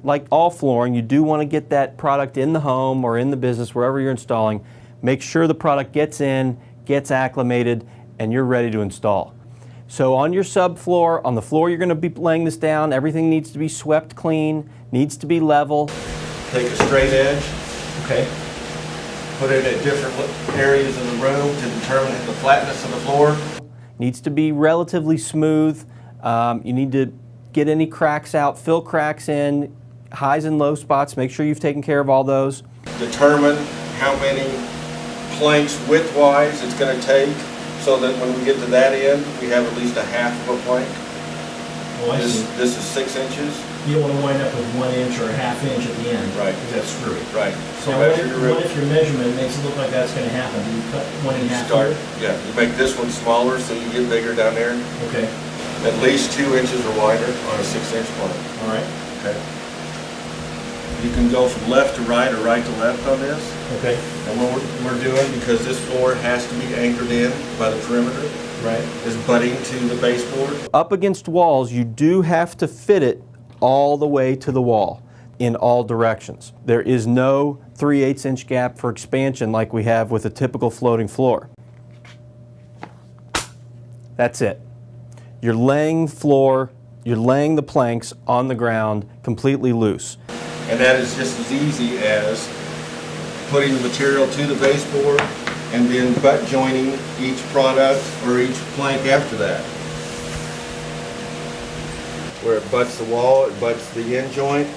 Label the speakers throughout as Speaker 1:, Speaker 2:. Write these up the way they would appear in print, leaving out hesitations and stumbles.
Speaker 1: Like all flooring, you do want to get that product in the home or in the business, wherever you're installing. Make sure the product gets in, gets acclimated, and you're ready to install. So on your subfloor, on the floor you're going to be laying this down, everything needs to be swept clean, needs to be level.
Speaker 2: Take a straight edge,
Speaker 1: Okay.
Speaker 2: put it at different areas in the room to determine the flatness of the floor.
Speaker 1: Needs to be relatively smooth. You need to get any cracks out, fill cracks in, highs and low spots, make sure you've taken care of all those.
Speaker 2: Determine how many planks width-wise it's going to take, so that when we get to that end, we have at least a half of a plank.
Speaker 3: Oh,
Speaker 2: This is 6 inches.
Speaker 3: You don't want to wind up with 1 inch or a half inch at the end.
Speaker 2: Right.
Speaker 3: Because that's screwy.
Speaker 2: Right. So
Speaker 3: Now,
Speaker 2: measure your
Speaker 3: what if your measurement makes it look like that's going to happen? Do you cut 1 and a half
Speaker 2: start.
Speaker 3: here?
Speaker 2: Yeah, you make this one smaller so you get bigger down there.
Speaker 3: Okay.
Speaker 2: At least 2 inches or wider on a 6-inch plank.
Speaker 3: All right.
Speaker 2: Okay. You can go from left to right or right to left on this.
Speaker 3: Okay.
Speaker 2: And what we're doing, because this floor has to be anchored in by the perimeter,
Speaker 3: Right.
Speaker 2: is butting to the baseboard.
Speaker 1: Up against walls, you do have to fit it all the way to the wall in all directions. There is no 3/8 inch gap for expansion like we have with a typical floating floor. That's it. You're laying floor, you're laying the planks on the ground completely loose.
Speaker 2: And that is just as easy as putting the material to the baseboard and then butt joining each product or each plank after that. Where it butts the wall, it butts the end joint.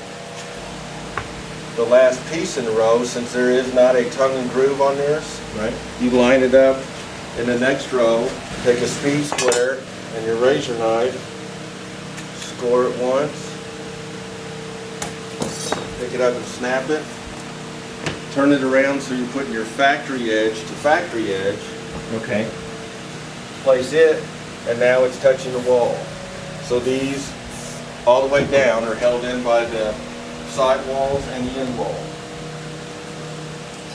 Speaker 2: The last piece in the row, since there is not a tongue and groove on this,
Speaker 3: Right.
Speaker 2: you line it up in the next row, take a speed square and your razor knife, score it once, pick it up and snap it, turn it around so you're putting your factory edge to factory edge,
Speaker 3: Okay.
Speaker 2: place it, and now it's touching the wall. So these, all the way down, are held in by the side walls and the end wall.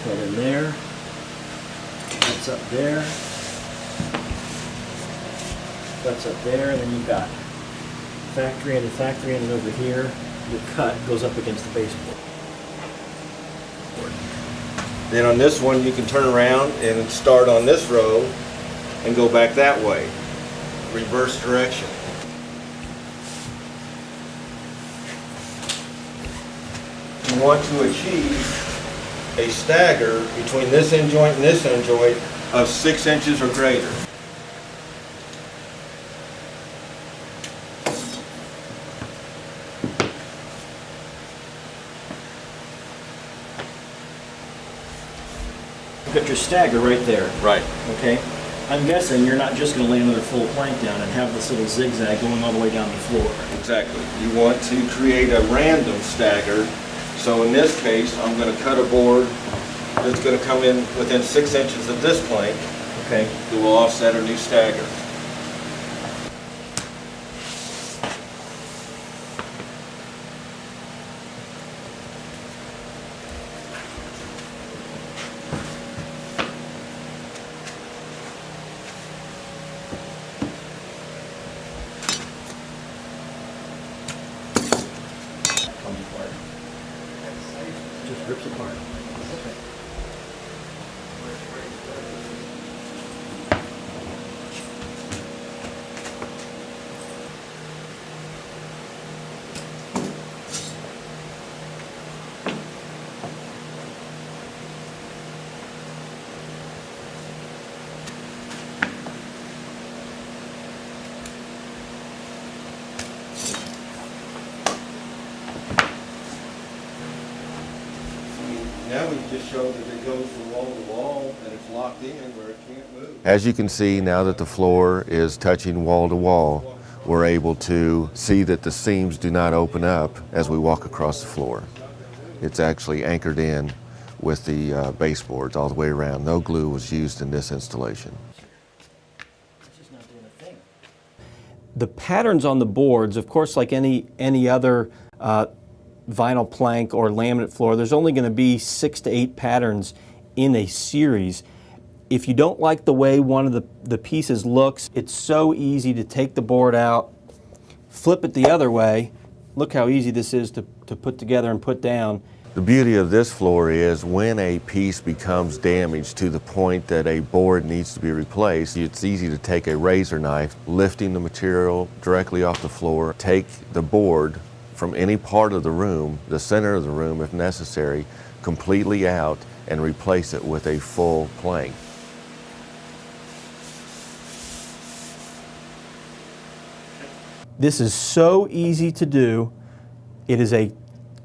Speaker 3: Head in there. That's up there. That's up there, and then you've got factory end and factory end, and over here, your cut goes up against the baseboard.
Speaker 2: Then on this one, you can turn around and start on this row and go back that way, reverse direction. You want to achieve a stagger between this end joint and this end joint of 6 inches or greater.
Speaker 3: You've got your stagger right there.
Speaker 2: Right.
Speaker 3: Okay. I'm guessing you're not just going to lay another full plank down and have this little zigzag going all the way down the floor.
Speaker 2: Exactly. You want to create a random stagger. So in this case, I'm going to cut a board that's going to come in within 6 inches of this plank.
Speaker 3: Okay.
Speaker 2: It will offset a new stagger.
Speaker 3: Comes apart. Just rips apart. Okay.
Speaker 2: Now we just show that it goes from wall to wall and it's locked in where it can't move.
Speaker 4: As you can see, now that the floor is touching wall to wall, we're able to see that the seams do not open up as we walk across the floor. It's actually anchored in with the baseboards all the way around. No glue was used in this installation.
Speaker 3: It's just not doing a thing.
Speaker 1: The patterns on the boards, of course, like any other vinyl plank or laminate floor, there's only going to be 6 to 8 patterns in a series. If you don't like the way one of the pieces looks, it's so easy to take the board out, flip it the other way. Look how easy this is to to put together and put down.
Speaker 4: The beauty of this floor is when a piece becomes damaged to the point that a board needs to be replaced, it's easy to take a razor knife, lifting the material directly off the floor, take the board from any part of the room, the center of the room if necessary, completely out and replace it with a full plank.
Speaker 1: This is so easy to do. It is a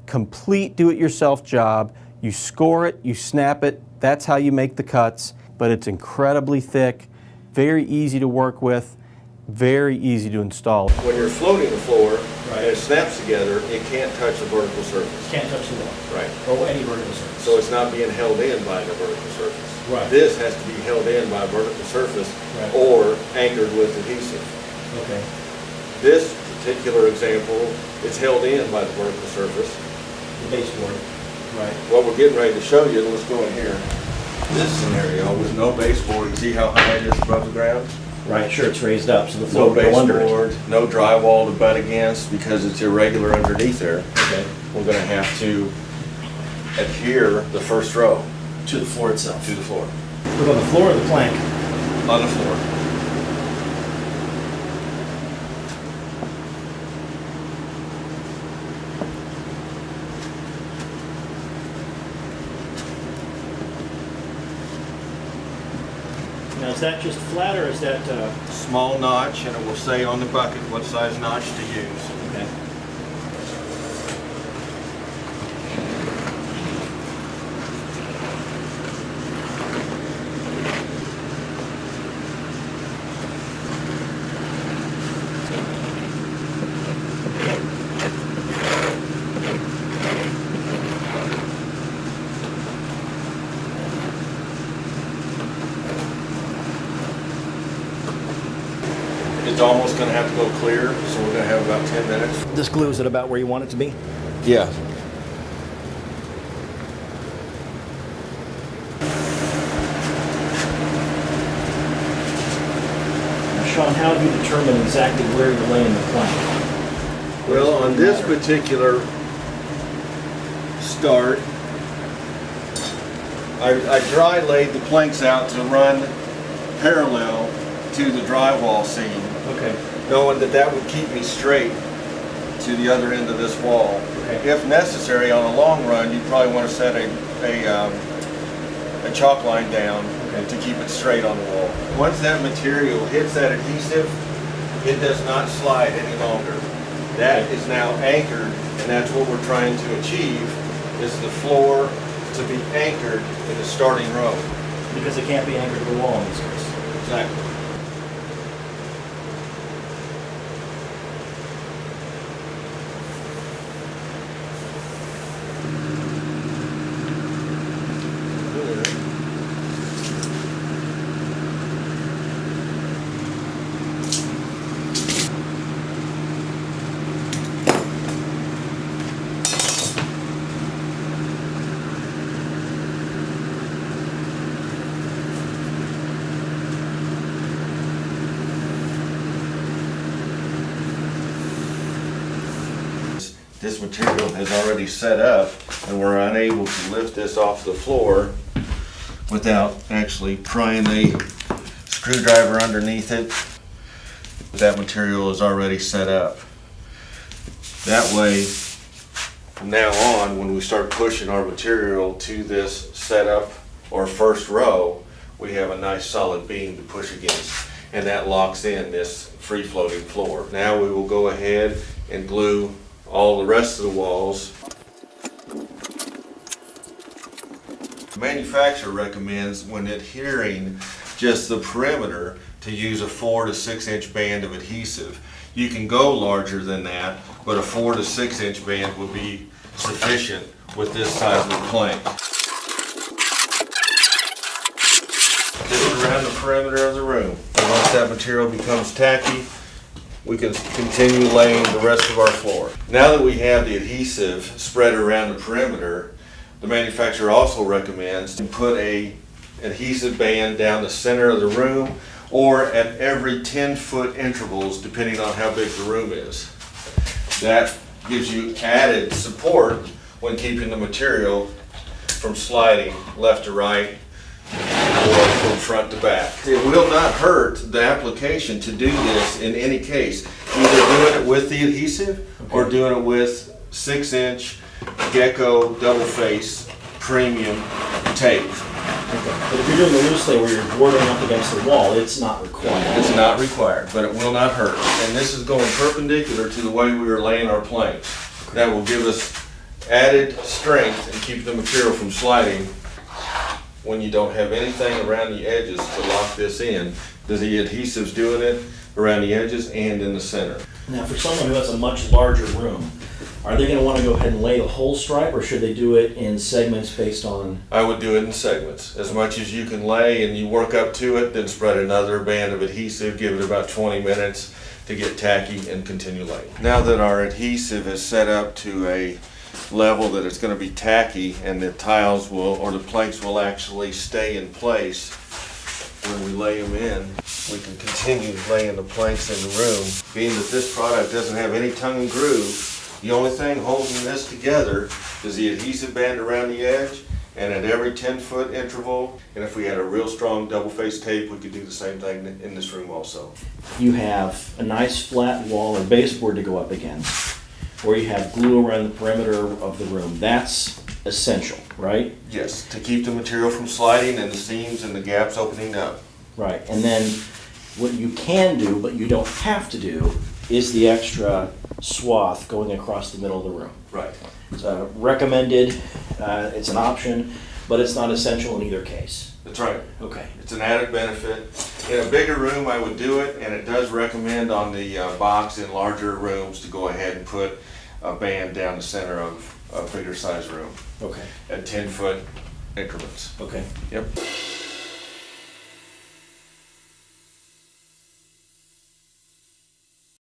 Speaker 1: complete do-it-yourself job. You score it, you snap it, that's how you make the cuts, but it's incredibly thick, very easy to work with, very easy to install.
Speaker 2: When you're floating the floor
Speaker 3: Right.
Speaker 2: and it snaps together, it can't touch the vertical surface.
Speaker 3: Can't touch the wall.
Speaker 2: Right.
Speaker 3: Or any vertical surface.
Speaker 2: So it's not being held in by the vertical surface.
Speaker 3: Right.
Speaker 2: This has to be held in by a vertical surface
Speaker 3: Right.
Speaker 2: or anchored with adhesive.
Speaker 3: Okay.
Speaker 2: This particular example, it's held in by the vertical surface.
Speaker 3: The baseboard. Right.
Speaker 2: What we're getting ready to show you, let's go in here. This scenario with no baseboard, you see how high it is above the ground?
Speaker 3: Right, sure, it's raised up, so the floor
Speaker 2: No
Speaker 3: will go under it.
Speaker 2: baseboard, no drywall to butt against because it's irregular underneath there.
Speaker 3: Okay.
Speaker 2: We're gonna have to adhere the first row
Speaker 3: To the floor itself.
Speaker 2: to the floor,
Speaker 3: Put on the floor or the plank?
Speaker 2: on the floor.
Speaker 3: Now, is that just flat or is that,
Speaker 2: Small notch, and it will say on the bucket what size notch to use.
Speaker 3: okay.
Speaker 2: It's almost gonna have to go clear, so we're gonna have about 10 minutes.
Speaker 3: This glue, is it about where you want it to be?
Speaker 2: Yeah.
Speaker 3: Now, Sean, how have you determined exactly where you're laying the plank?
Speaker 2: Well, on this particular start, I dry laid the planks out to run parallel to the drywall seam,
Speaker 3: Okay.
Speaker 2: knowing that that would keep me straight to the other end of this wall.
Speaker 3: Okay.
Speaker 2: If necessary, on a long run, you'd probably want to set a chalk line down
Speaker 3: Okay.
Speaker 2: to keep it straight on the wall. Once that material hits that adhesive, it does not slide any longer. That
Speaker 3: Okay.
Speaker 2: is now anchored, and that's what we're trying to achieve, is the floor to be anchored in the starting row.
Speaker 3: Because it can't be anchored to the wall in this case.
Speaker 2: Exactly. This material has already set up, and we're unable to lift this off the floor without actually prying a screwdriver underneath it. That material is already set up. That way, from now on, when we start pushing our material to this setup or first row, we have a nice solid beam to push against, and that locks in this free-floating floor. Now we will go ahead and glue all the rest of the walls. The manufacturer recommends, when adhering just the perimeter, to use a 4 to 6 inch band of adhesive. You can go larger than that, but a 4 to 6 inch band will be sufficient with this size of the plank. Just around the perimeter of the room. And once that material becomes tacky, we can continue laying the rest of our floor. Now that we have the adhesive spread around the perimeter, the manufacturer also recommends to put a adhesive band down the center of the room or at every 10-foot intervals, depending on how big the room is. That gives you added support when keeping the material from sliding left to right or from front to back. It will not hurt the application to do this in any case, either doing it with the adhesive or doing it with 6-inch Gecko double face premium tape.
Speaker 3: Okay. But if you're doing the loose lay where you're boarding up against the wall, it's not required.
Speaker 2: It's not required, but it will not hurt. And this is going perpendicular to the way we were laying our planks. That will give us added strength and keep the material from sliding when you don't have anything around the edges to lock this in. The adhesive's doing it around the edges and in the center.
Speaker 3: Now, for someone who has a much larger room, are they going to want to go ahead and lay the whole stripe, or should they do it in segments based on?
Speaker 2: I would do it in segments. As much as you can lay and you work up to it, then spread another band of adhesive, give it about 20 minutes to get tacky and continue laying. Now that our adhesive is set up to a level that it's going to be tacky and the tiles will, or the planks will actually stay in place when we lay them in, we can continue laying the planks in the room. Being that this product doesn't have any tongue and groove, the only thing holding this together is the adhesive band around the edge, and at every 10-foot interval, and if we had a real strong double-face tape, we could do the same thing in this room also.
Speaker 3: You have a nice flat wall or baseboard to go up against, or you have glue around the perimeter of the room. That's essential, right?
Speaker 2: Yes, to keep the material from sliding and the seams and the gaps opening up.
Speaker 3: Right, and then what you can do, but you don't have to do, is the extra swath going across the middle of the room.
Speaker 2: Right.
Speaker 3: It's recommended, it's an option, but it's not essential in either case.
Speaker 2: That's right.
Speaker 3: Okay.
Speaker 2: It's an added benefit. In a bigger room, I would do it, and it does recommend on the box in larger rooms to go ahead and put a band down the center of a bigger size room
Speaker 3: Okay.
Speaker 2: at 10-foot increments.
Speaker 3: Okay.
Speaker 2: Yep.